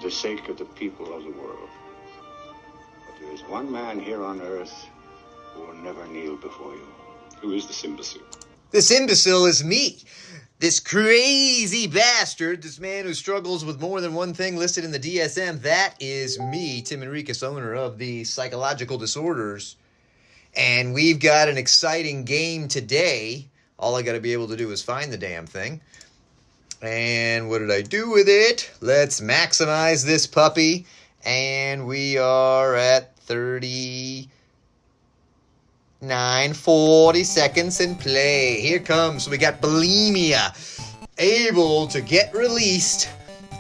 the sake of the people of the world. But there is one man here on earth who will never kneel before you. Who is this imbecile? This imbecile is me. This crazy bastard, this man who struggles with more than one thing listed in the DSM, that is me, Tim Enriquez, owner of the Psychological Disorders. And we've got an exciting game today. All I got to be able to do is find the damn thing. And what did I do with it? Let's maximize this puppy. And we are at 40 seconds in play. Here comes. We got bulimia able to get released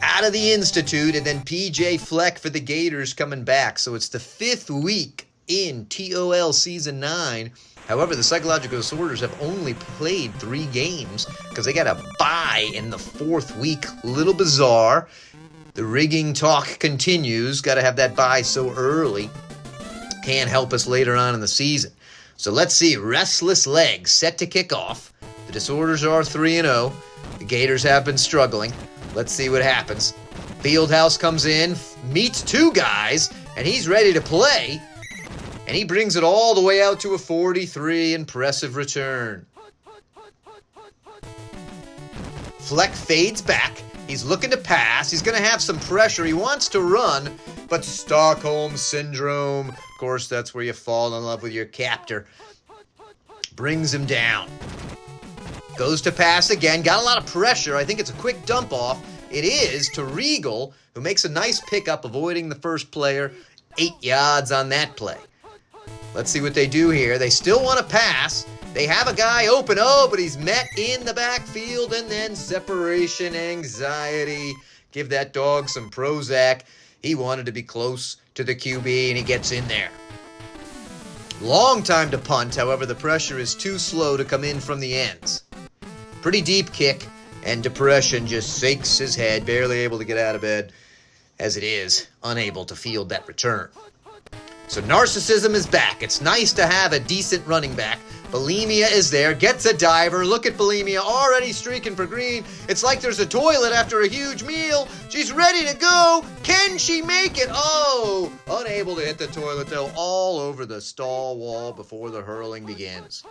out of the Institute, and then PJ Fleck for the Gators coming back. So it's the 5th week in TOL Season 9. However, the Psychological Disorders have only played 3 games because they got a bye in the 4th week. Little bizarre. The rigging talk continues. Got to have that bye so early. Can't help us later on in the season. So let's see. Restless legs set to kick off. The Disorders are 3-0. The Gators have been struggling. Let's see what happens. Fieldhouse comes in, meets 2 guys, and he's ready to play. And he brings it all the way out to a 43. Impressive return. Fleck fades back. He's looking to pass. He's going to have some pressure. He wants to run, but Stockholm Syndrome, of course, that's where you fall in love with your captor, brings him down. Goes to pass again. Got a lot of pressure. I think it's a quick dump off. It is to Regal, who makes a nice pickup, avoiding the first player. 8 yards on that play. Let's see what they do here. They still want to pass. They have a guy open. Oh, but he's met in the backfield, and then separation anxiety. Give that dog some Prozac. He wanted to be close to the QB, and he gets in there. Long time to punt. However, the pressure is too slow to come in from the ends. Pretty deep kick, and Depression just shakes his head, barely able to get out of bed as it is, unable to field that return. So Narcissism is back. It's nice to have a decent running back. Bulimia is there, gets a diver. Look at Bulimia already streaking for green. It's like there's a toilet after a huge meal. She's ready to go. Can she make it? Oh, unable to hit the toilet though, all over the stall wall before the hurling begins.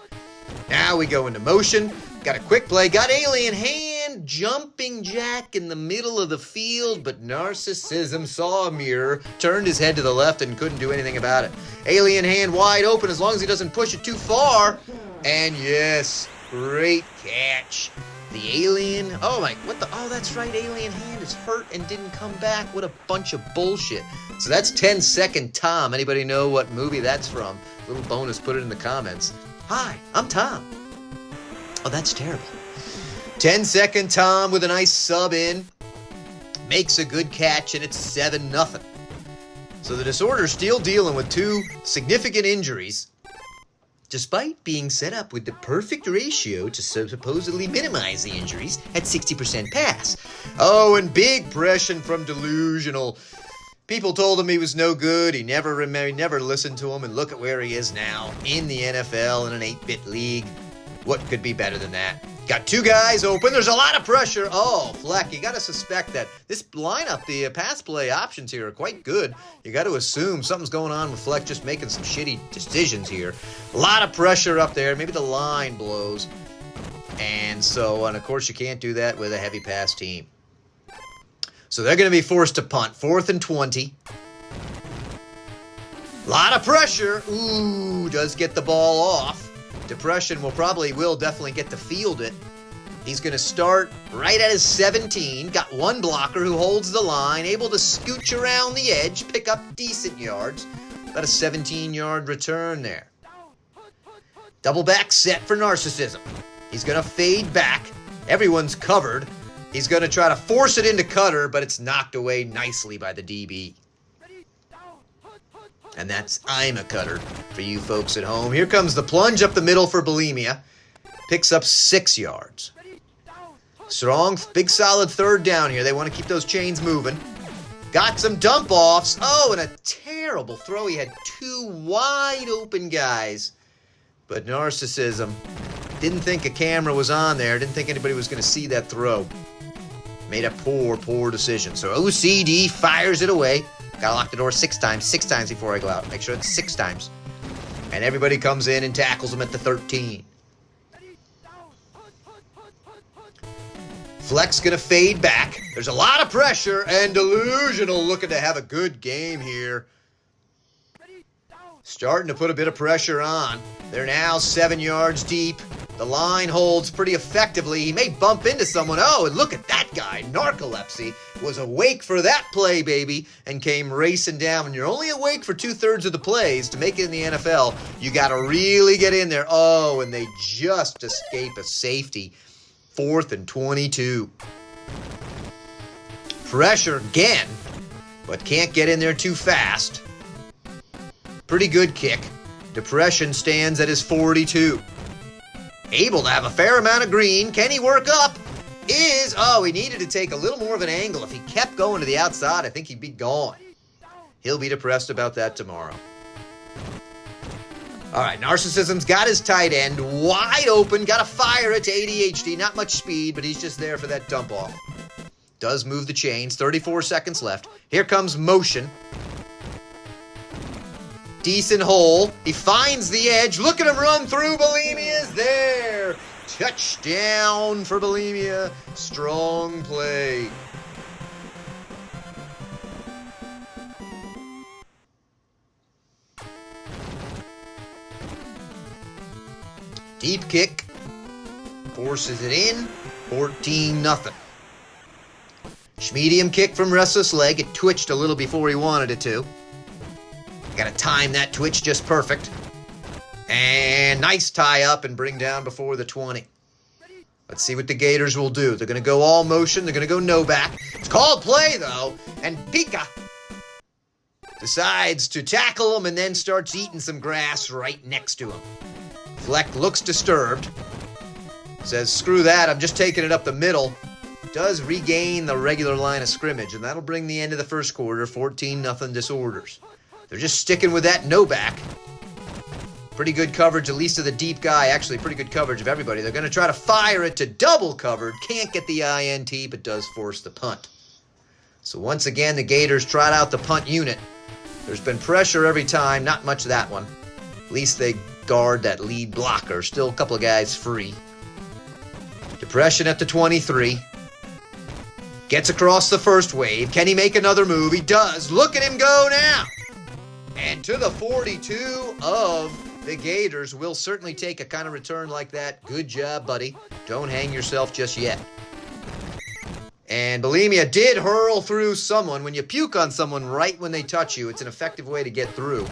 Now we go into motion. Got a quick play. Got alien hand. Jumping jack in the middle of the field. But Narcissism saw a mirror. Turned his head to the left and couldn't do anything about it. Alien hand wide open as long as he doesn't push it too far. And yes, great catch. The alien. Oh my, what the? Oh, that's right. Alien hand is hurt and didn't come back. What a bunch of bullshit. So that's 10-second Tom. Anybody know what movie that's from? Little bonus, put it in the comments. Hi, I'm Tom. Oh, that's terrible. 10-second Tom with a nice sub in. Makes a good catch, and it's 7-0. So the Disorder's still dealing with 2 significant injuries, despite being set up with the perfect ratio to supposedly minimize the injuries at 60% pass. Oh, and big pressure from Delusional. People told him he was no good. He never listened to him, and look at where he is now in the NFL in an 8-bit league. What could be better than that? Got 2 guys open. There's a lot of pressure. Oh, Fleck, you got to suspect that this lineup, the pass play options here are quite good. You got to assume something's going on with Fleck just making some shitty decisions here. A lot of pressure up there. Maybe the line blows. And of course, you can't do that with a heavy pass team. So they're going to be forced to punt. 4th and 20. Lot of pressure. Ooh, does get the ball off. Depression will definitely get to field it. He's going to start right at his 17. Got 1 blocker who holds the line. Able to scooch around the edge. Pick up decent yards. About a 17-yard return there. Double back set for Narcissism. He's going to fade back. Everyone's covered. He's going to try to force it into Cutter, but it's knocked away nicely by the DB. And that's I'm a Cutter for you folks at home. Here comes the plunge up the middle for Bulimia. Picks up 6 yards. Strong, big solid 3rd down here. They want to keep those chains moving. Got some dump offs. Oh, and a terrible throw. He had 2 wide open guys. But Narcissism didn't think a camera was on there. Didn't think anybody was going to see that throw. Made a poor decision. So OCD fires it away. Gotta lock the door 6 times. 6 times before I go out. Make sure it's 6 times. And everybody comes in and tackles him at the 13. Fleck's gonna fade back. There's a lot of pressure, and Delusional looking to have a good game here. Starting to put a bit of pressure on. They're now 7 yards deep. The line holds pretty effectively. He may bump into someone. Oh, and look at that guy. Narcolepsy was awake for that play, baby, and came racing down. When you're only awake for 2/3 of the plays to make it in the NFL, you got to really get in there. Oh, and they just escape a safety. 4th and 22. Pressure again, but can't get in there too fast. Pretty good kick. Depression stands at his 42. Able to have a fair amount of green. Can he work up? Oh, he needed to take a little more of an angle. If he kept going to the outside, I think he'd be gone. He'll be depressed about that tomorrow. All right, Narcissism's got his tight end wide open. Got to fire it to ADHD. Not much speed, but he's just there for that dump off. Does move the chains. 34 seconds left. Here comes motion. Decent hole. He finds the edge. Look at him run through. Bulimia's there. Touchdown for Bulimia. Strong play. Deep kick. Forces it in. 14-0. Medium kick from Restless Leg. It twitched a little before he wanted it to. Got to time that twitch just perfect. And nice tie up and bring down before the 20. Let's see what the Gators will do. They're going to go all motion. They're going to go no back. It's called play, though. And Pika decides to tackle him and then starts eating some grass right next to him. Fleck looks disturbed. Says, screw that. I'm just taking it up the middle. Does regain the regular line of scrimmage, and that'll bring the end of the first quarter. 14-0 Disorders. They're just sticking with that no back. Pretty good coverage, at least of the deep guy. Actually, pretty good coverage of everybody. They're going to try to fire it to double covered. Can't get the INT, but does force the punt. So once again, the Gators trot out the punt unit. There's been pressure every time. Not much that one. At least they guard that lead blocker. Still a couple of guys free. Depression at the 23. Gets across the first wave. Can he make another move? He does. Look at him go now. And to the 42 of the Gators. Will certainly take a kind of return like that. Good job, buddy. Don't hang yourself just yet. And Bulimia did hurl through someone. When you puke on someone right when they touch you, it's an effective way to get through.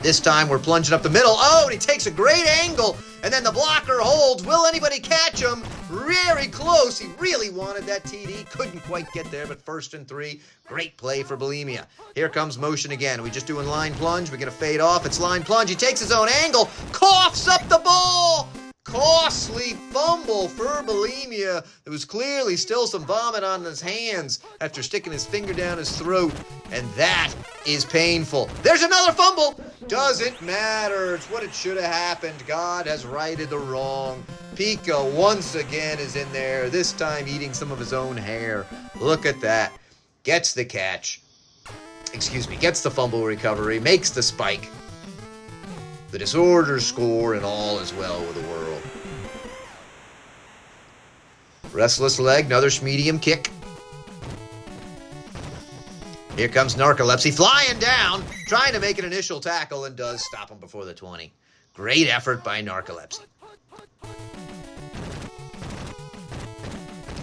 This time we're plunging up the middle. Oh, and he takes a great angle. And then the blocker holds. Will anybody catch him? Very close. He really wanted that TD. Couldn't quite get there, but 1st and 3. Great play for Bulimia. Here comes motion again. Are we just doing line plunge? We're going to fade off. It's line plunge. He takes his own angle. Coughs up the ball. Costly fumble for Bulimia. There was clearly still some vomit on his hands after sticking his finger down his throat. And that is painful. There's another fumble. Doesn't matter. It's what it should have happened. God has righted the wrong. Pika once again is in there, this time eating some of his own hair. Look at that. Gets the catch. Gets the fumble recovery, makes the spike. The Disorders score, and all is well with the world. Restless Leg, another medium kick. Here comes Narcolepsy, flying down, trying to make an initial tackle, and does stop him before the 20. Great effort by Narcolepsy.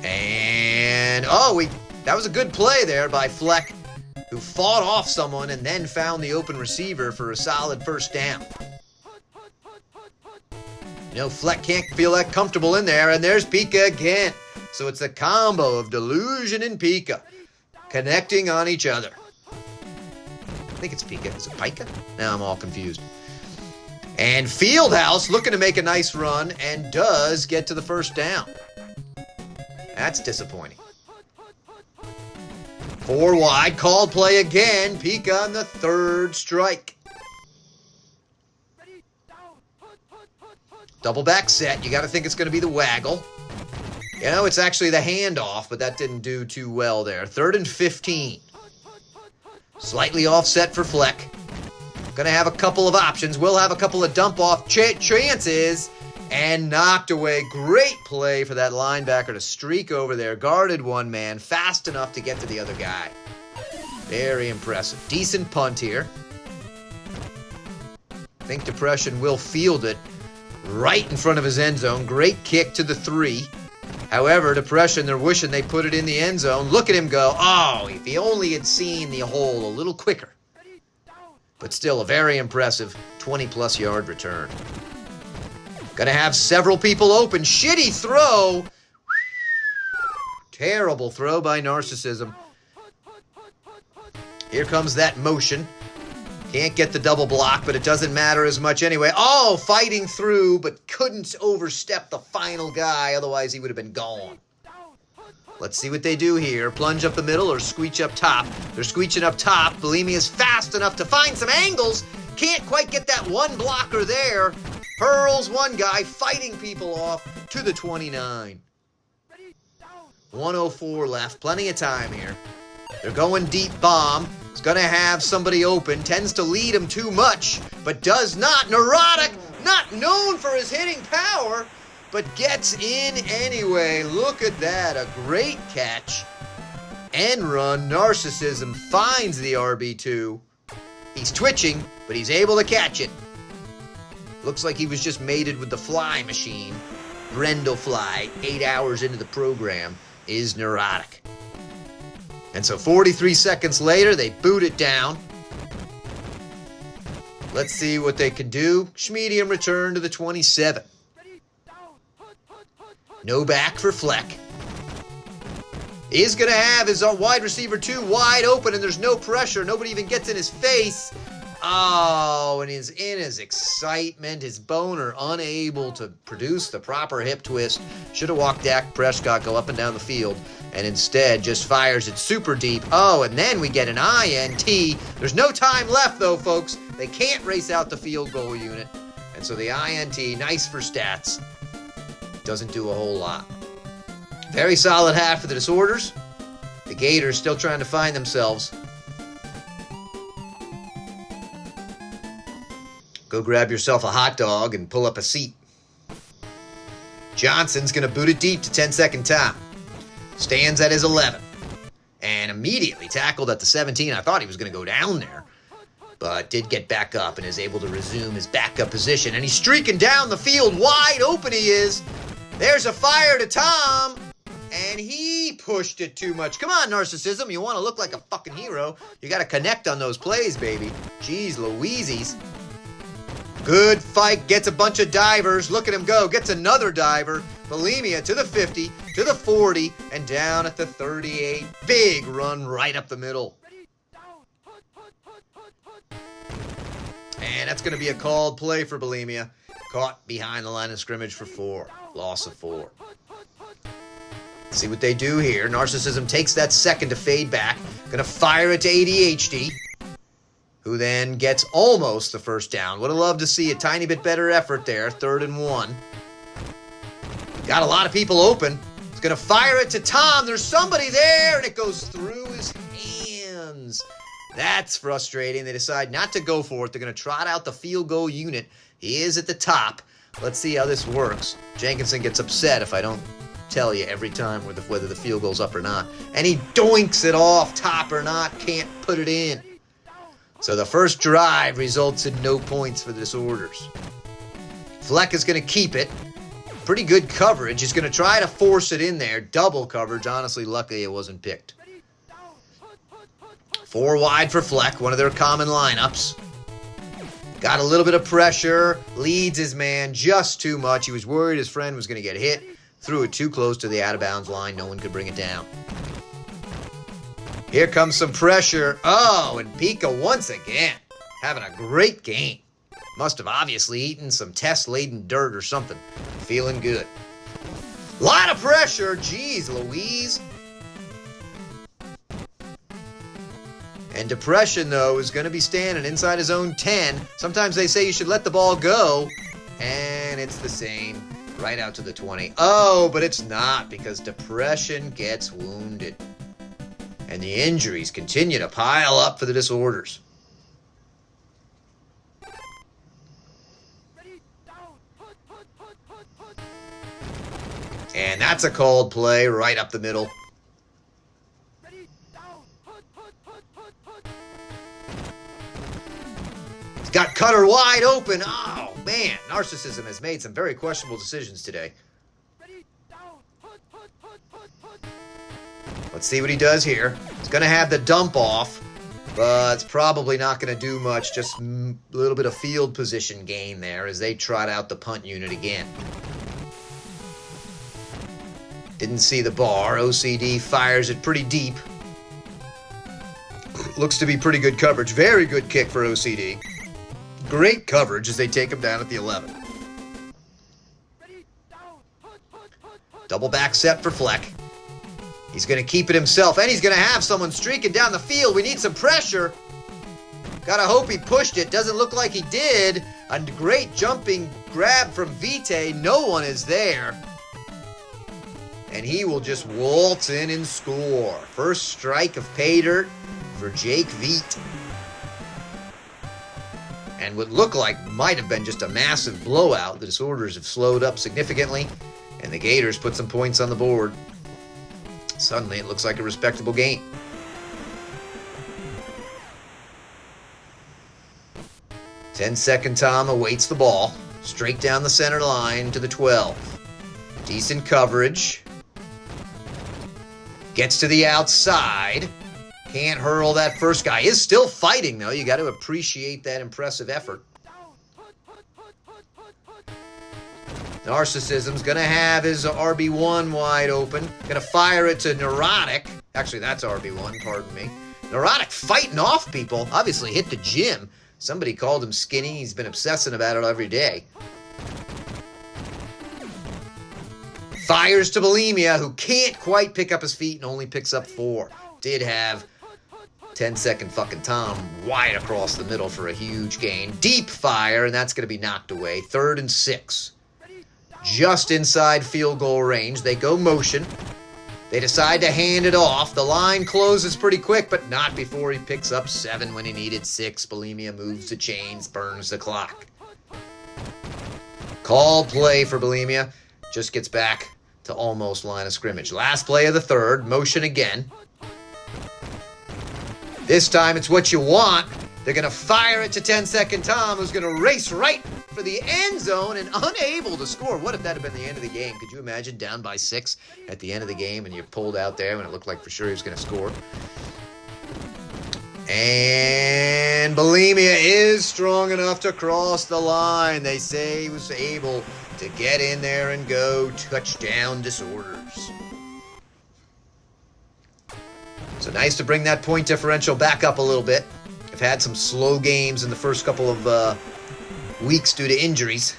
And, that was a good play there by Fleck, who fought off someone and then found the open receiver for a solid first down. You know, Fleck can't feel that comfortable in there, and there's Pika again. So it's a combo of Delusion and Pika connecting on each other. I think it's Pika. Is it Pika? Now I'm all confused. And Fieldhouse looking to make a nice run and does get to the first down. That's disappointing. 4 wide, called play again. Pika on the 3rd strike. Double back set. You got to think it's going to be the waggle. You know, it's actually the handoff, but that didn't do too well there. 3rd and 15. Slightly offset for Fleck. Gonna have a couple of options. We'll have a couple of dump-off chances. And knocked away. Great play for that linebacker to streak over there. Guarded one man. Fast enough to get to the other guy. Very impressive. Decent punt here. I think Depression will field it right in front of his end zone. Great kick to the 3. However, Depression, they're wishing they put it in the end zone. Look at him go. Oh, if he only had seen the hole a little quicker. But still a very impressive 20-plus yard return. Gonna have several people open. Shitty throw. Terrible throw by Narcissism. Here comes that motion. Can't get the double block, but it doesn't matter as much anyway. Oh, fighting through, but couldn't overstep the final guy. Otherwise, he would have been gone. Let's see what they do here. Plunge up the middle or squeech up top. They're squeeching up top. Bellini is fast enough to find some angles. Can't quite get that one blocker there. Hurls one guy, fighting people off to the 29. 1:04 left. Plenty of time here. They're going deep bomb. It's going to have somebody open. Tends to lead him too much, but does not. Neurotic, not known for his hitting power, but gets in anyway. Look at that. A great catch. End run. Narcissism finds the RB2. He's twitching, but he's able to catch it. Looks like he was just mated with the fly machine. Brendel Fly, 8 hours into the program, is neurotic. And so 43 seconds later, they boot it down. Let's see what they can do. Schmedium return to the 27. No back for Fleck. He's going to have his wide receiver 2 wide open, and there's no pressure. Nobody even gets in his face. Oh, and in his excitement, his boner unable to produce the proper hip twist. Should have walked Dak Prescott go up and down the field, and instead just fires it super deep. Oh, and then we get an INT. There's no time left, though, folks. They can't race out the field goal unit. And so the INT, nice for stats, doesn't do a whole lot. Very solid half for the Disorders. The Gators still trying to find themselves. Go grab yourself a hot dog and pull up a seat. Johnson's going to boot it deep to 10-second time. Stands at his 11. And immediately tackled at the 17. I thought he was going to go down there. But did get back up and is able to resume his backup position. And he's streaking down the field. Wide open he is. There's a fire to Tom. And he pushed it too much. Come on, Narcissism. You want to look like a fucking hero. You got to connect on those plays, baby. Jeez Louises. Good fight, gets a bunch of divers. Look at him go, gets another diver. Bulimia to the 50, to the 40, and down at the 38. Big run right up the middle. And that's going to be a called play for Bulimia. Caught behind the line of scrimmage for 4. Loss of 4. See what they do here. Narcissism takes that second to fade back. Going to fire it to ADHD, who then gets almost the first down. Would have loved to see a tiny bit better effort there. 3rd and 1. Got a lot of people open. He's going to fire it to Tom. There's somebody there, and it goes through his hands. That's frustrating. They decide not to go for it. They're going to trot out the field goal unit. He is at the top. Let's see how this works. Jenkinson gets upset if I don't tell you every time whether the field goal's up or not. And he doinks it off, top or not, can't put it in. So the first drive results in no points for the Disorders. Fleck is going to keep it. Pretty good coverage. He's going to try to force it in there. Double coverage. Honestly, luckily it wasn't picked. 4 wide for Fleck, one of their common lineups. Got a little bit of pressure. Leads his man just too much. He was worried his friend was going to get hit. Threw it too close to the out-of-bounds line. No one could bring it down. Here comes some pressure. Oh, and Pika once again having a great game. Must have obviously eaten some test-laden dirt or something. Feeling good. Lot of pressure. Jeez Louise. And Depression, though, is going to be standing inside his own 10. Sometimes they say you should let the ball go. And it's the same. Right out to the 20. Oh, but it's not because Depression gets wounded. And the injuries continue to pile up for the Disorders. And that's a called play right up the middle. He's got Cutter wide open. Oh, man. Narcissism has made some very questionable decisions today. Let's see what he does here. He's going to have the dump off, but it's probably not going to do much. Just a little bit of field position gain there as they trot out the punt unit again. Didn't see the bar. OCD fires it pretty deep. Looks to be pretty good coverage. Very good kick for OCD. Great coverage as they take him down at the 11. Double back set for Fleck. He's going to keep it himself, and he's going to have someone streaking down the field. We need some pressure. Gotta hope he pushed it. Doesn't look like he did. A great jumping grab from Vitae. No one is there. And he will just waltz in and score. First strike of pay dirt for Jake Veet. And what looked like might have been just a massive blowout. The Disorders have slowed up significantly, and the Gators put some points on the board. Suddenly it looks like a respectable game. Ten-second Tom awaits the ball. Straight down the center line to the 12. Decent coverage. Gets to the outside. Can't hurl that first guy. Is still fighting, though. You got to appreciate that impressive effort. Narcissism's going to have his RB1 wide open. Going to fire it to Neurotic. Actually, that's RB1, pardon me. Neurotic fighting off people. Obviously hit the gym. Somebody called him skinny. He's been obsessing about it every day. Fires to Bulimia, who can't quite pick up his feet and only picks up 4. Did have 10-second fucking Tom wide across the middle for a huge gain. Deep fire, and that's going to be knocked away. 3rd and 6. Just inside field goal range. They go motion. They decide to hand it off. The line closes pretty quick, but not before he picks up 7 when he needed 6. Bulimia moves the chains, burns the clock. Call play for Bulimia. Just gets back to almost line of scrimmage. Last play of the 3rd. Motion again. This time it's what you want. They're going to fire it to 10-second Tom, who's going to race right for the end zone and unable to score. What if that had been the end of the game? Could you imagine down by 6 at the end of the game and you're pulled out there when it looked like for sure he was going to score? And Bulimia is strong enough to cross the line. They say he was able to get in there and go. Touchdown Disorders. So nice to bring that point differential back up a little bit. I've had some slow games in the first couple of weeks due to injuries.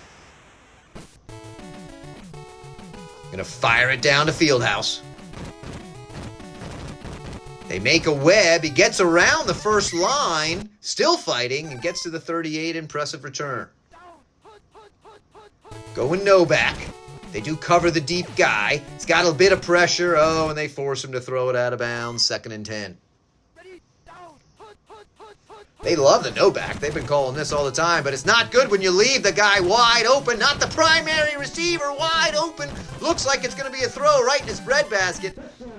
Gonna fire it down to Fieldhouse. They make a web. He gets around the first line, still fighting, and gets to the 38. Impressive return. Going no back. They do cover the deep guy. He's got a bit of pressure. Oh, and they force him to throw it out of bounds. 2nd and 10. They love the no back. They've been calling this all the time, but it's not good when you leave the guy wide open. Not the primary receiver wide open. Looks like it's going to be a throw right in his breadbasket.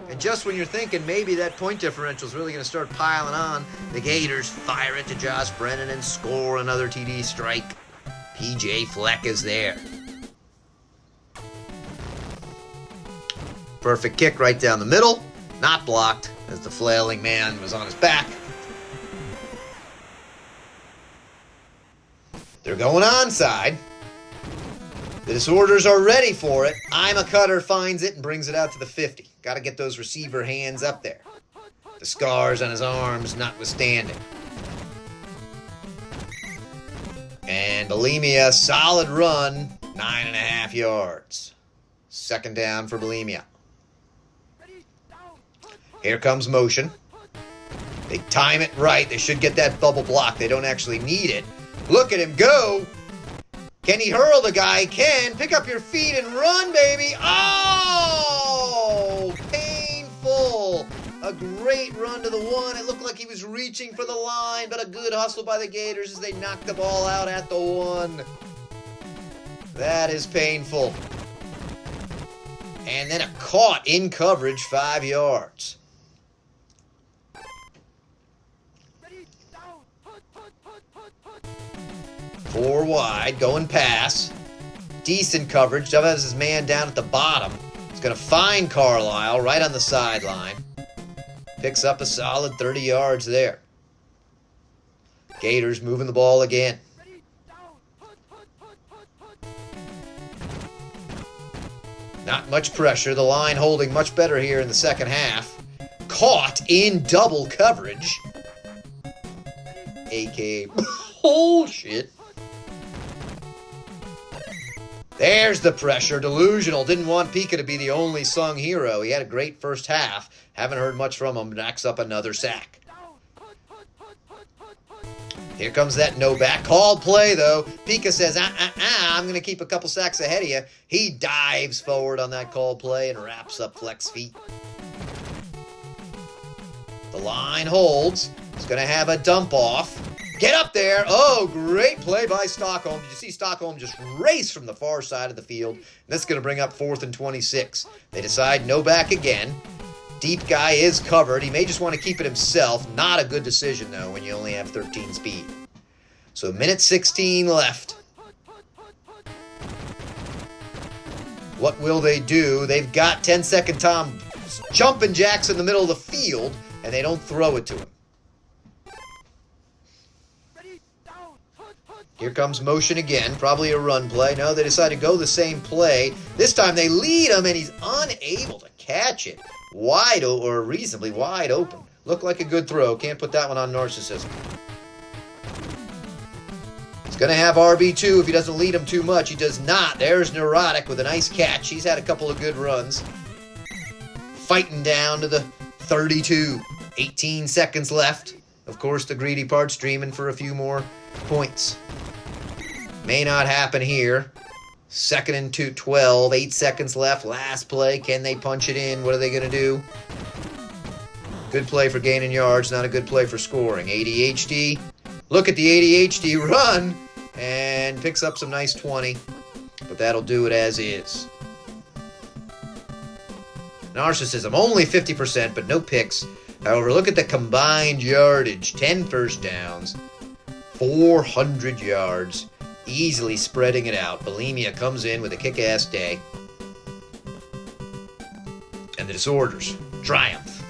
And just when you're thinking maybe that point differential is really going to start piling on, the Gators fire it to Josh Brennan and score another TD strike. PJ Fleck is there. Perfect kick right down the middle. Not blocked as the flailing man was on his back. They're going onside. The Disorders are ready for it. I'm a Cutter finds it and brings it out to the 50. Got to get those receiver hands up there. The scars on his arms notwithstanding. And Bulimia, solid run, 9.5 yards. 2nd down for Bulimia. Here comes motion. They time it right. They should get that bubble block. They don't actually need it. Look at him go. Can he hurl the guy? Can. Pick up your feet and run, baby. Oh, painful. A great run to the one. It looked like he was reaching for the line, but a good hustle by the Gators as they knocked the ball out at the one. That is painful. And then a caught in coverage, 5 yards. Four wide, going pass. Decent coverage. Dove has his man down at the bottom. He's going to find Carlisle right on the sideline. Picks up a solid 30 yards there. Gators moving the ball again. Not much pressure. The line holding much better here in the second half. Caught in double coverage. A.K.A. bullshit. There's the pressure. Delusional. Didn't want Pika to be the only sung hero. He had a great first half. Haven't heard much from him. Knocks up another sack. Here comes that no back. Called play, though. Pika says, I'm going to keep a couple sacks ahead of you. He dives forward on that called play and wraps up Fleck's feet. The line holds. He's going to have a dump off. Get up there. Oh, great play by Stockholm. Did you see Stockholm just race from the far side of the field? That's going to bring up 4th and 26. They decide no back again. Deep guy is covered. He may just want to keep it himself. Not a good decision, though, when you only have 13 speed. So, minute 16 left. What will they do? They've got 10-second Tom jumping jacks in the middle of the field, and they don't throw it to him. Here comes motion again, probably a run play. No, they decide to go the same play. This time they lead him, and he's unable to catch it. Wide or reasonably wide open. Looked like a good throw. Can't put that one on Narcissism. He's going to have RB2 if he doesn't lead him too much. He does not. There's Neurotic with a nice catch. He's had a couple of good runs. Fighting down to the 32. 18 seconds left. Of course, the greedy part's dreaming for a few more points. May not happen here. 2nd and 12. 8 seconds left. Last play. Can they punch it in? What are they going to do? Good play for gaining yards. Not a good play for scoring. ADHD. Look at the ADHD run. And picks up some nice 20. But that'll do it as is. Narcissism. Only 50%, but no picks. However, look at the combined yardage. 10 first downs. 400 yards. Easily spreading it out. Bulimia comes in with a kick-ass day. And the Disorders triumph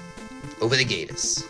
over the Gators.